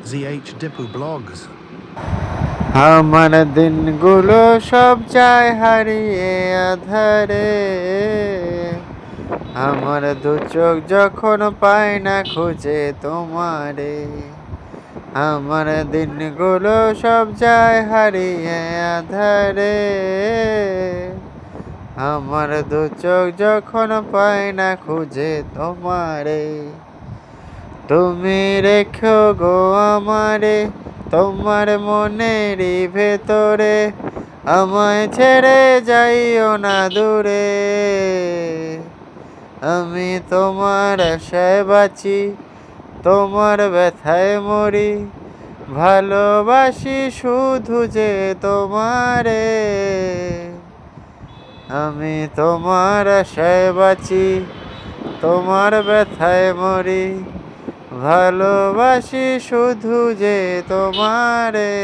ZH Dipu blogs. আমার দিনগুলো সব যায় হারিয়ে আধারে, আমার দু চোখ যখন পায় না খুঁজে তোমারে। আমার দিনগুলো সব যায় হারিয়ে আধারে, আমার দু চোখ যখন পায় না খুঁজে তোমারে। তুমি রেখো গো আমারে তোমার মনেরই ভেতরে, আমায় ছেড়ে যাইও না দূরে। আমি তোমার আশায় বাঁচি, তোমার ব্যথায় মরি, ভালোবাসি শুধু যে তোমারে। আমি তোমার আশায় বাঁচি, তোমার ব্যথায় মরি, ভালোবাসি শুধু যে তোমারে।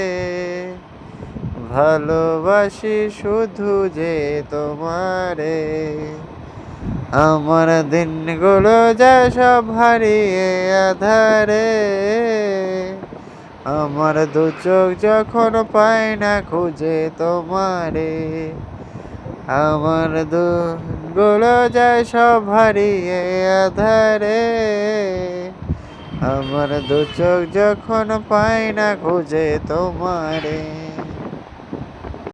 ভালোবাসি শুধু যে তোমারে। আমার দিনগুলো যায় সব হারিয়ে আধারে, আমার দু চোখ যখন পায় না খুঁজে তোমারে। আমার দিনগুলো যায় সব হারিয়ে আধারে, আমার দু চোখ যখন পায় না খুঁজে তোমারে।